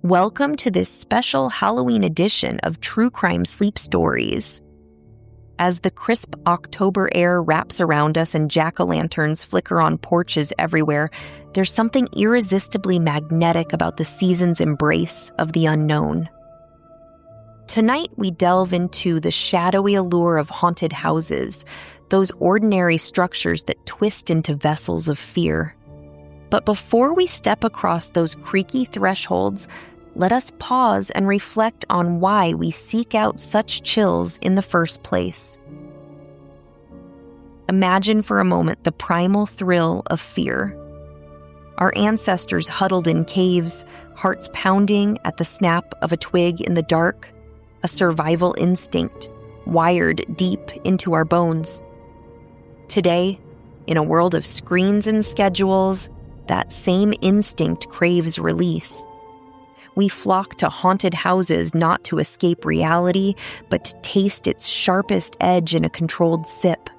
Welcome to this special Halloween edition of True Crime Sleep Stories. As the crisp October air wraps around us and jack-o'-lanterns flicker on porches everywhere, there's something irresistibly magnetic about the season's embrace of the unknown. Tonight, we delve into the shadowy allure of haunted houses, those ordinary structures that twist into vessels of fear. But before we step across those creaky thresholds, let us pause and reflect on why we seek out such chills in the first place. Imagine for a moment the primal thrill of fear. Our ancestors huddled in caves, hearts pounding at the snap of a twig in the dark, a survival instinct wired deep into our bones. Today, in a world of screens and schedules, that same instinct craves release. We flock to haunted houses not to escape reality, but to taste its sharpest edge in a controlled sip.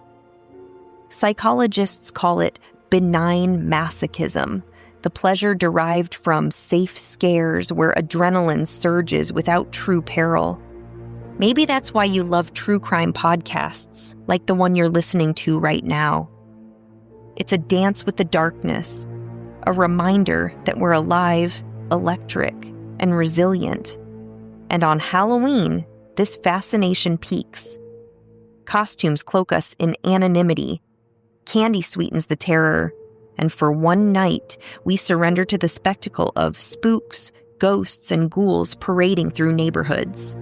Psychologists call it benign masochism, the pleasure derived from safe scares where adrenaline surges without true peril. Maybe that's why you love true crime podcasts, like the one you're listening to right now. It's a dance with the darkness, a reminder that we're alive, electric, and resilient. And on Halloween, this fascination peaks. Costumes cloak us in anonymity. Candy sweetens the terror. And for one night, we surrender to the spectacle of spooks, ghosts, and ghouls parading through neighborhoods.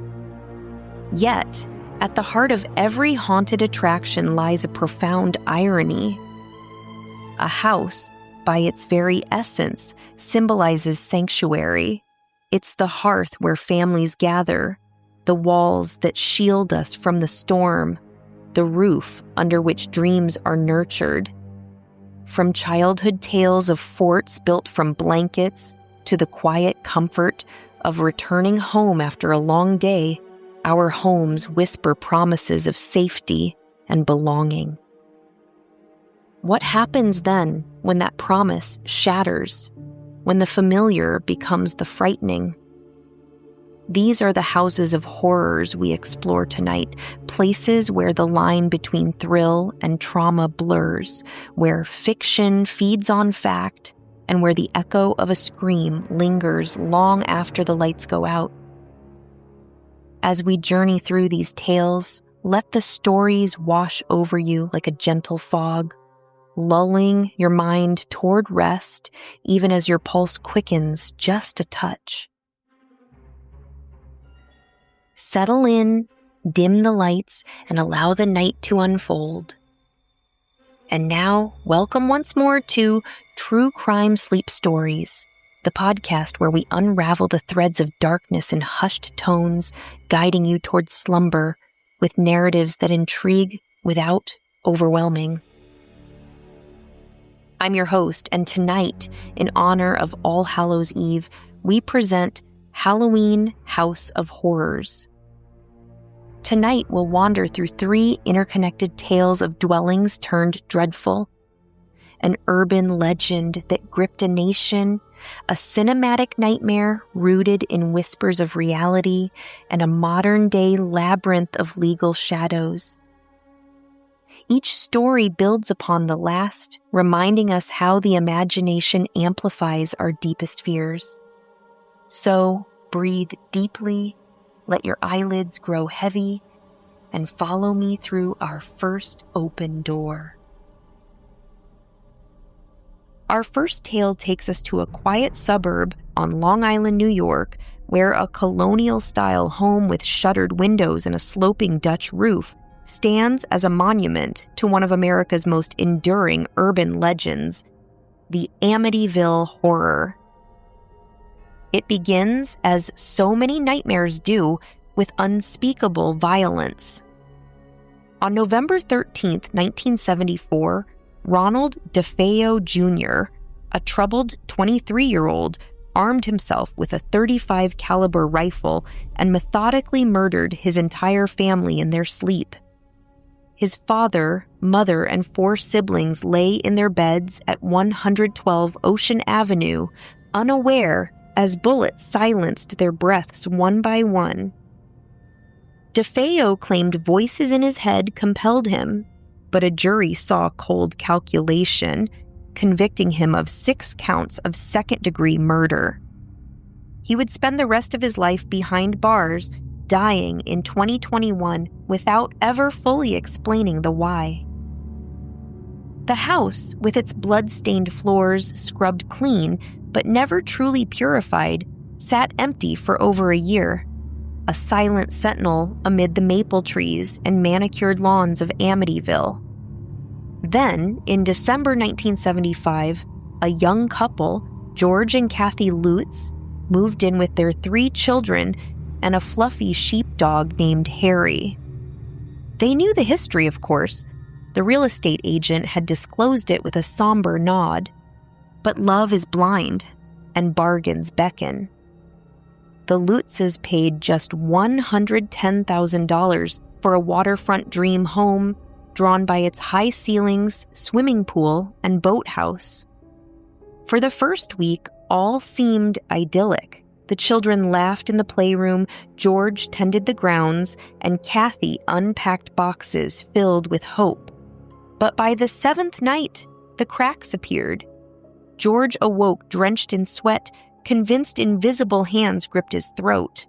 Yet, at the heart of every haunted attraction lies a profound irony. A house, by its very essence, symbolizes sanctuary. It's the hearth where families gather, the walls that shield us from the storm, the roof under which dreams are nurtured. From childhood tales of forts built from blankets to the quiet comfort of returning home after a long day, our homes whisper promises of safety and belonging. What happens then when that promise shatters? When the familiar becomes the frightening? These are the houses of horrors we explore tonight, places where the line between thrill and trauma blurs, where fiction feeds on fact, and where the echo of a scream lingers long after the lights go out. As we journey through these tales, let the stories wash over you like a gentle fog, lulling your mind toward rest, even as your pulse quickens just a touch. Settle in, dim the lights, and allow the night to unfold. And now, welcome once more to True Crime Sleep Stories, the podcast where we unravel the threads of darkness in hushed tones, guiding you towards slumber with narratives that intrigue without overwhelming. I'm your host, and tonight, in honor of All Hallows Eve, we present Halloween House of Horrors. Tonight, we'll wander through 3 interconnected tales of dwellings turned dreadful, an urban legend that gripped a nation, a cinematic nightmare rooted in whispers of reality, and a modern-day labyrinth of legal shadows. Each story builds upon the last, reminding us how the imagination amplifies our deepest fears. So, breathe deeply, let your eyelids grow heavy, and follow me through our first open door. Our first tale takes us to a quiet suburb on Long Island, New York, where a colonial-style home with shuttered windows and a sloping Dutch roof stands as a monument to one of America's most enduring urban legends, the Amityville Horror. It begins, as so many nightmares do, with unspeakable violence. On November 13th, 1974, Ronald DeFeo Jr., a troubled 23-year-old, armed himself with a .35 caliber rifle and methodically murdered his entire family in their sleep. His father, mother, and 4 siblings lay in their beds at 112 Ocean Avenue, unaware as bullets silenced their breaths one by one. DeFeo claimed voices in his head compelled him, but a jury saw cold calculation, convicting him of 6 counts of second-degree murder. He would spend the rest of his life behind bars, dying in 2021 without ever fully explaining the why. The house, with its blood-stained floors scrubbed clean but never truly purified, sat empty for over a year, a silent sentinel amid the maple trees and manicured lawns of Amityville. Then, in December 1975, a young couple, George and Kathy Lutz, moved in with their 3 children and a fluffy sheepdog named Harry. They knew the history, of course. The real estate agent had disclosed it with a somber nod. But love is blind, and bargains beckon. The Lutzes paid just $110,000 for a waterfront dream home drawn by its high ceilings, swimming pool, and boathouse. For the first week, all seemed idyllic. The children laughed in the playroom, George tended the grounds, and Kathy unpacked boxes filled with hope. But by the 7th night, the cracks appeared. George awoke drenched in sweat, convinced invisible hands gripped his throat.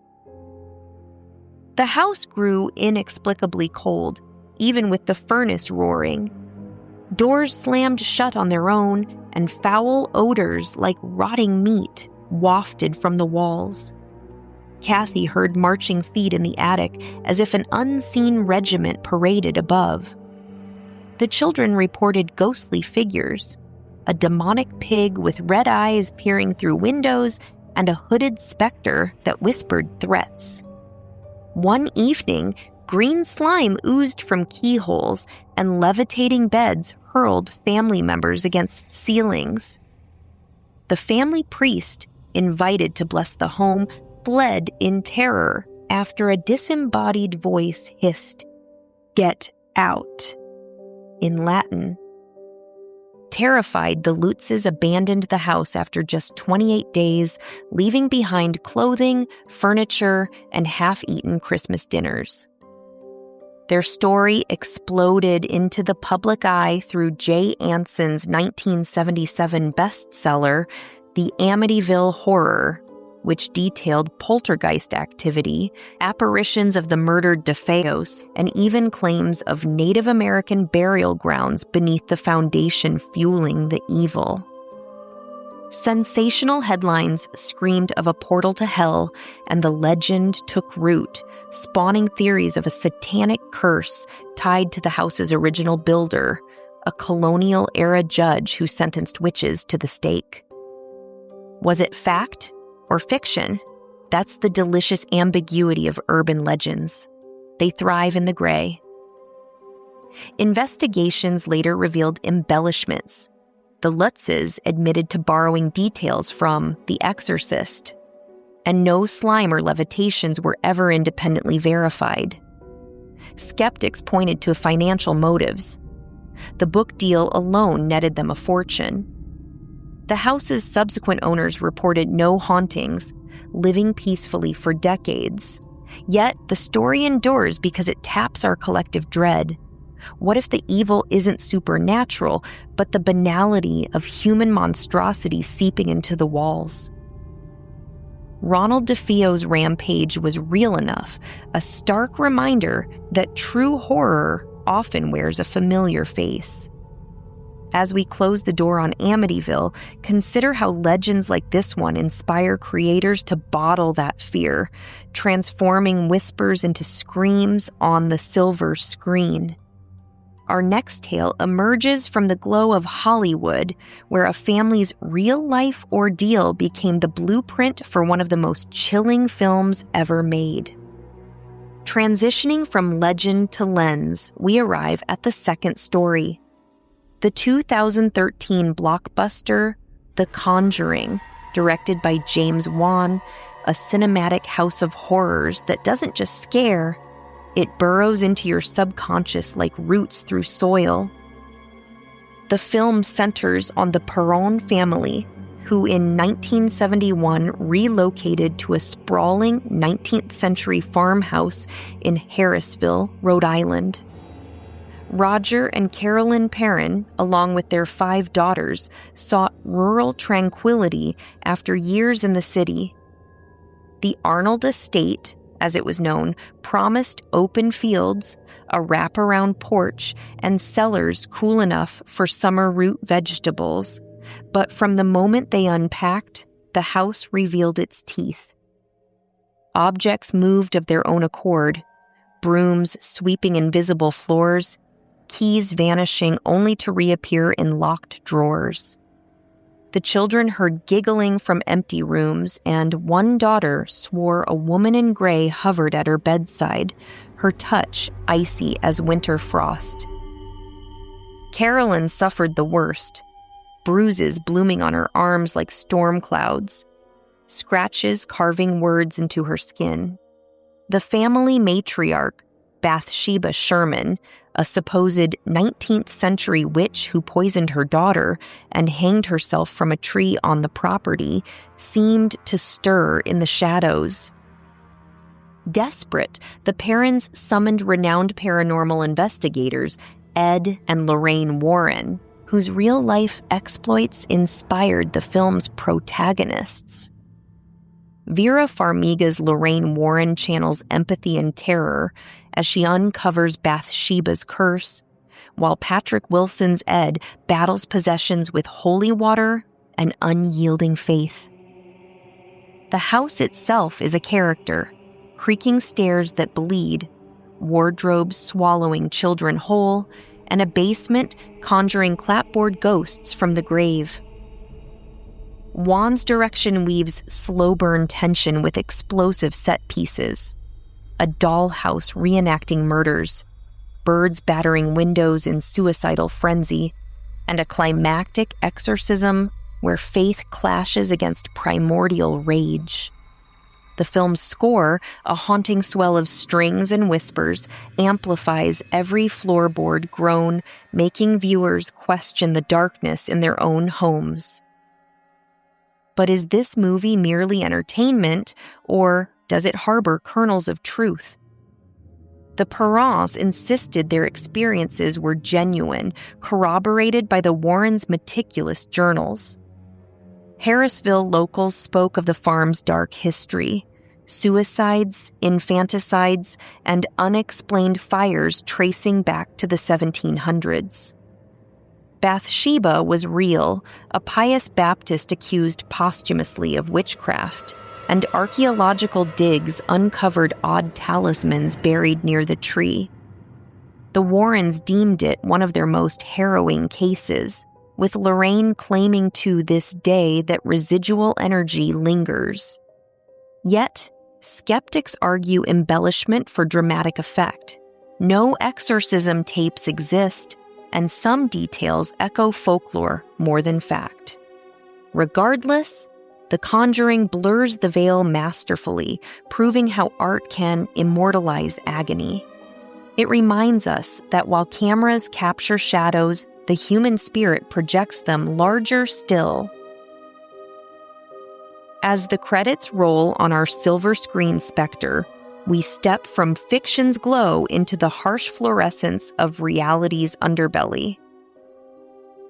The house grew inexplicably cold, even with the furnace roaring. Doors slammed shut on their own, and foul odors like rotting meat wafted from the walls. Kathy heard marching feet in the attic as if an unseen regiment paraded above. The children reported ghostly figures, a demonic pig with red eyes peering through windows and a hooded specter that whispered threats. One evening, green slime oozed from keyholes and levitating beds hurled family members against ceilings. The family priest, invited to bless the home, fled in terror after a disembodied voice hissed, "Get out," in Latin. Terrified, the Lutzes abandoned the house after just 28 days, leaving behind clothing, furniture, and half-eaten Christmas dinners. Their story exploded into the public eye through Jay Anson's 1977 bestseller, The Amityville Horror, which detailed poltergeist activity, apparitions of the murdered DeFeos, and even claims of Native American burial grounds beneath the foundation fueling the evil. Sensational headlines screamed of a portal to hell, and the legend took root, spawning theories of a satanic curse tied to the house's original builder, a colonial-era judge who sentenced witches to the stake. Was it fact or fiction? That's the delicious ambiguity of urban legends. They thrive in the gray. Investigations later revealed embellishments. The Lutzes admitted to borrowing details from The Exorcist, and no slime or levitations were ever independently verified. Skeptics pointed to financial motives. The book deal alone netted them a fortune. The house's subsequent owners reported no hauntings, living peacefully for decades. Yet, the story endures because it taps our collective dread. What if the evil isn't supernatural, but the banality of human monstrosity seeping into the walls? Ronald DeFeo's rampage was real enough, a stark reminder that true horror often wears a familiar face. As we close the door on Amityville, consider how legends like this one inspire creators to bottle that fear, transforming whispers into screams on the silver screen. Our next tale emerges from the glow of Hollywood, where a family's real-life ordeal became the blueprint for one of the most chilling films ever made. Transitioning from legend to lens, we arrive at the second story. The 2013 blockbuster, The Conjuring, directed by James Wan, a cinematic house of horrors that doesn't just scare, it burrows into your subconscious like roots through soil. The film centers on the Perron family, who in 1971 relocated to a sprawling 19th century farmhouse in Harrisville, Rhode Island. Roger and Carolyn Perrin, along with their 5 daughters, sought rural tranquility after years in the city. The Arnold estate, as it was known, promised open fields, a wraparound porch, and cellars cool enough for summer root vegetables. But from the moment they unpacked, the house revealed its teeth. Objects moved of their own accord, brooms sweeping invisible floors, keys vanishing only to reappear in locked drawers. The children heard giggling from empty rooms, and one daughter swore a woman in gray hovered at her bedside, her touch icy as winter frost. Carolyn suffered the worst, bruises blooming on her arms like storm clouds, scratches carving words into her skin. The family matriarch, Bathsheba Sherman, a supposed 19th century witch who poisoned her daughter and hanged herself from a tree on the property, seemed to stir in the shadows. Desperate, the Perrins summoned renowned paranormal investigators Ed and Lorraine Warren, whose real-life exploits inspired the film's protagonists. Vera Farmiga's Lorraine Warren channels empathy and terror as she uncovers Bathsheba's curse, while Patrick Wilson's Ed battles possessions with holy water and unyielding faith. The house itself is a character, creaking stairs that bleed, wardrobes swallowing children whole, and a basement conjuring clapboard ghosts from the grave. Wan's direction weaves slow-burn tension with explosive set pieces. A dollhouse reenacting murders, birds battering windows in suicidal frenzy, and a climactic exorcism where faith clashes against primordial rage. The film's score, a haunting swell of strings and whispers, amplifies every floorboard groan, making viewers question the darkness in their own homes. But is this movie merely entertainment, or does it harbor kernels of truth? The Perrins insisted their experiences were genuine, corroborated by the Warrens' meticulous journals. Harrisville locals spoke of the farm's dark history: suicides, infanticides, and unexplained fires tracing back to the 1700s. Bathsheba was real, a pious Baptist accused posthumously of witchcraft, and archaeological digs uncovered odd talismans buried near the tree. The Warrens deemed it one of their most harrowing cases, with Lorraine claiming to this day that residual energy lingers. Yet, skeptics argue embellishment for dramatic effect. No exorcism tapes exist, and some details echo folklore more than fact. Regardless, The Conjuring blurs the veil masterfully, proving how art can immortalize agony. It reminds us that while cameras capture shadows, the human spirit projects them larger still. As the credits roll on our silver screen specter, we step from fiction's glow into the harsh fluorescence of reality's underbelly.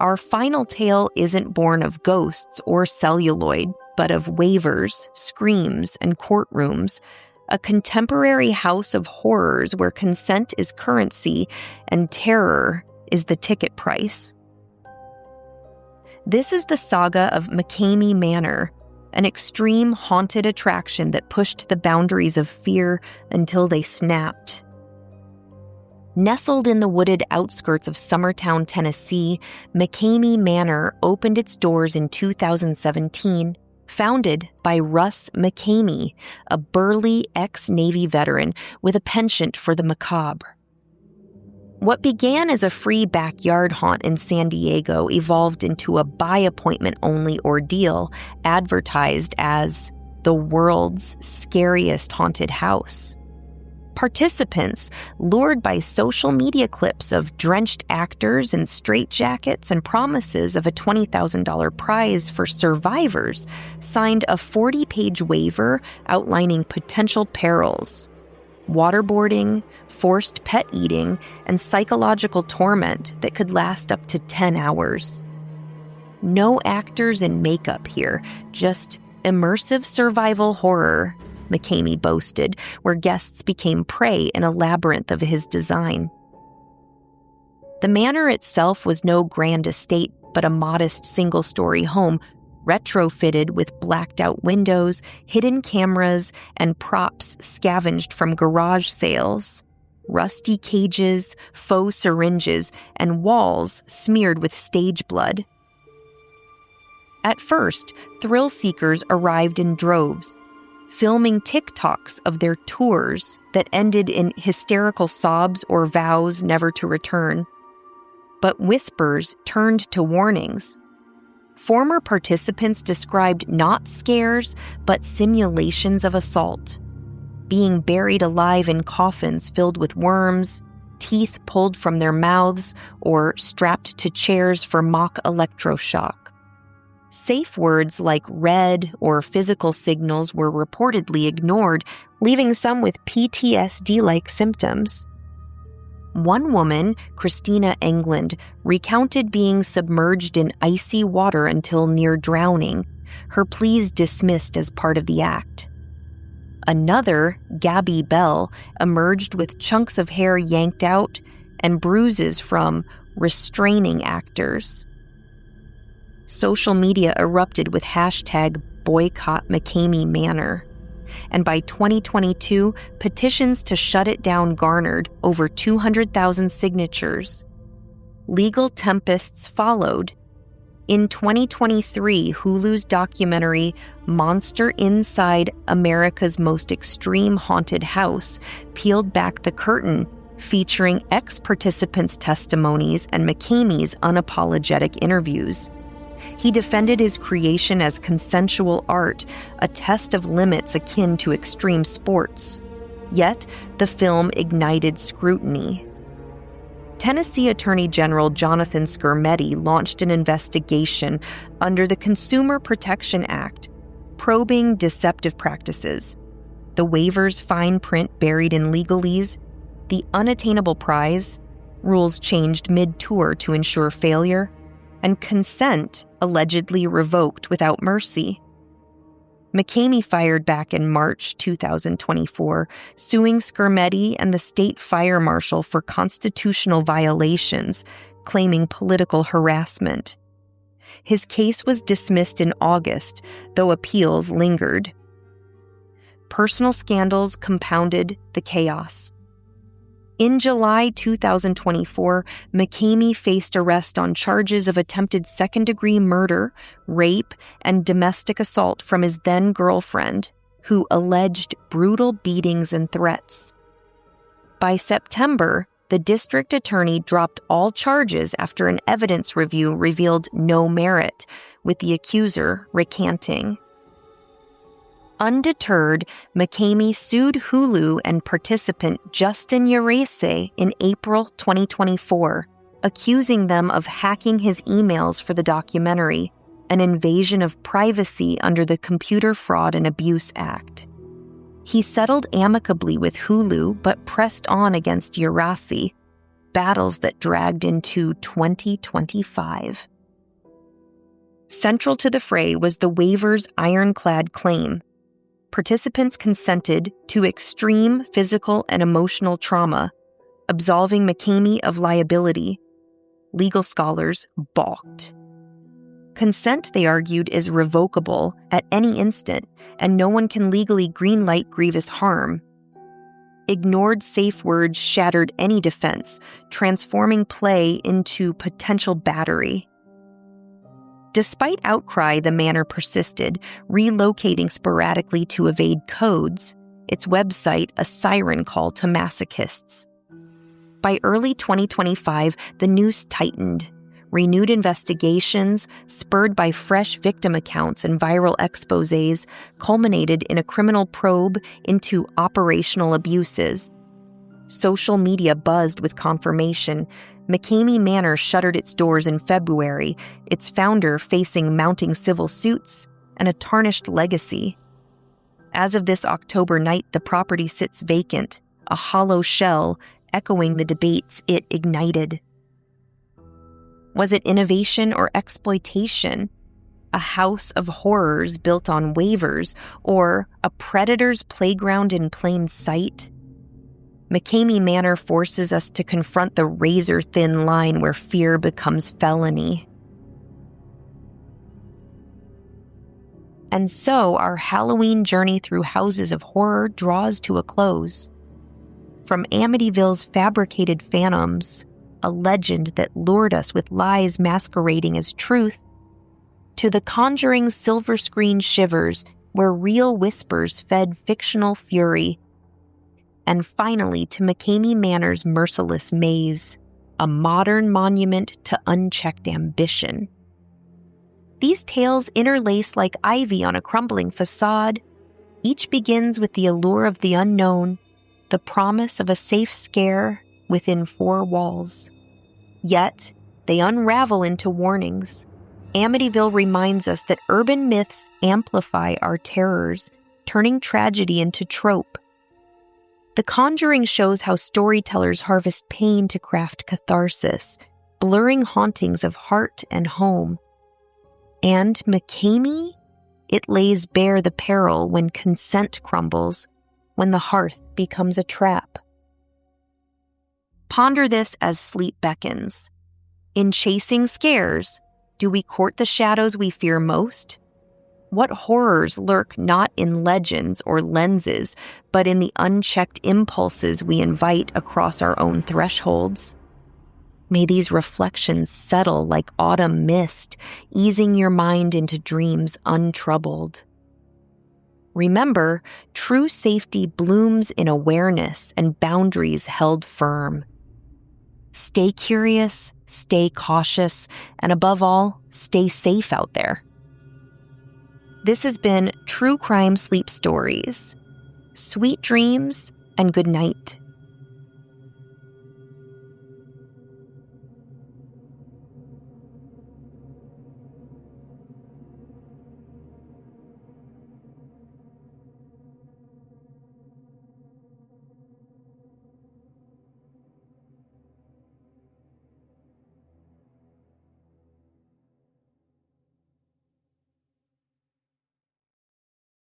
Our final tale isn't born of ghosts or celluloid, but of waivers, screams, and courtrooms, a contemporary house of horrors where consent is currency and terror is the ticket price. This is the saga of McKamey Manor, an extreme haunted attraction that pushed the boundaries of fear until they snapped. Nestled in the wooded outskirts of Summertown, Tennessee, McKamey Manor opened its doors in 2017, founded by Russ McKamey, a burly ex-Navy veteran with a penchant for the macabre. What began as a free backyard haunt in San Diego evolved into a by-appointment-only ordeal advertised as the world's scariest haunted house. Participants, lured by social media clips of drenched actors in straitjackets and promises of a $20,000 prize for survivors, signed a 40-page waiver outlining potential perils: waterboarding, forced pet eating, and psychological torment that could last up to 10 hours. No actors in makeup here, just immersive survival horror, McKamey boasted, where guests became prey in a labyrinth of his design. The manor itself was no grand estate, but a modest single-story home, retrofitted with blacked-out windows, hidden cameras, and props scavenged from garage sales. Rusty cages, faux syringes, and walls smeared with stage blood. At first, thrill seekers arrived in droves, filming TikToks of their tours that ended in hysterical sobs or vows never to return. But whispers turned to warnings. Former participants described not scares, but simulations of assault. Being buried alive in coffins filled with worms, teeth pulled from their mouths, or strapped to chairs for mock electroshock. Safe words like red or physical signals were reportedly ignored, leaving some with PTSD-like symptoms. One woman, Christina England, recounted being submerged in icy water until near drowning, her pleas dismissed as part of the act. Another, Gabby Bell, emerged with chunks of hair yanked out and bruises from restraining actors. Social media erupted with hashtag boycott McKamey Manor, and by 2022, petitions to shut it down garnered over 200,000 signatures. Legal tempests followed. In 2023, Hulu's documentary Monster Inside America's Most Extreme Haunted House peeled back the curtain, featuring ex-participants' testimonies and McKamey's unapologetic interviews. He defended his creation as consensual art, a test of limits akin to extreme sports. Yet, the film ignited scrutiny. Tennessee Attorney General Jonathan Skermetti launched an investigation under the Consumer Protection Act, probing deceptive practices. The waiver's fine print buried in legalese, the unattainable prize, rules changed mid-tour to ensure failure, and consent allegedly revoked without mercy. McKamey fired back in March 2024, suing Skermetti and the state fire marshal for constitutional violations, claiming political harassment. His case was dismissed in August, though appeals lingered. Personal scandals compounded the chaos. In July 2024, McKamey faced arrest on charges of attempted second-degree murder, rape, and domestic assault from his then-girlfriend, who alleged brutal beatings and threats. By September, the district attorney dropped all charges after an evidence review revealed no merit, with the accuser recanting. Undeterred, McKamey sued Hulu and participant Justin Urese in April 2024, accusing them of hacking his emails for the documentary, an invasion of privacy under the Computer Fraud and Abuse Act. He settled amicably with Hulu but pressed on against Urese, battles that dragged into 2025. Central to the fray was the waiver's ironclad claim. Participants consented to extreme physical and emotional trauma, absolving McKamey of liability. Legal scholars balked. Consent, they argued, is revocable at any instant, and no one can legally greenlight grievous harm. Ignored safe words shattered any defense, transforming play into potential battery. Despite outcry, the manor persisted, relocating sporadically to evade codes, its website a siren call to masochists. By early 2025, the noose tightened. Renewed investigations, spurred by fresh victim accounts and viral exposés, culminated in a criminal probe into operational abuses, Social media buzzed with confirmation. McKamey Manor shuttered its doors in February, its founder facing mounting civil suits and a tarnished legacy. As of this October night, the property sits vacant, a hollow shell echoing the debates it ignited. Was it innovation or exploitation? A house of horrors built on waivers, or a predator's playground in plain sight? McKamey Manor forces us to confront the razor-thin line where fear becomes felony. And so our Halloween journey through houses of horror draws to a close. From Amityville's fabricated phantoms, a legend that lured us with lies masquerading as truth, to the Conjuring silver screen shivers where real whispers fed fictional fury, and finally to McKamey Manor's merciless maze, a modern monument to unchecked ambition. These tales interlace like ivy on a crumbling facade. Each begins with the allure of the unknown, the promise of a safe scare within four walls. Yet, they unravel into warnings. Amityville reminds us that urban myths amplify our terrors, turning tragedy into trope. The Conjuring shows how storytellers harvest pain to craft catharsis, blurring hauntings of heart and home. And McKamey? It lays bare the peril when consent crumbles, when the hearth becomes a trap. Ponder this as sleep beckons. In chasing scares, do we court the shadows we fear most? What horrors lurk not in legends or lenses, but in the unchecked impulses we invite across our own thresholds? May these reflections settle like autumn mist, easing your mind into dreams untroubled. Remember, true safety blooms in awareness and boundaries held firm. Stay curious, stay cautious, and above all, stay safe out there. This has been True Crime Sleep Stories. Sweet dreams and good night.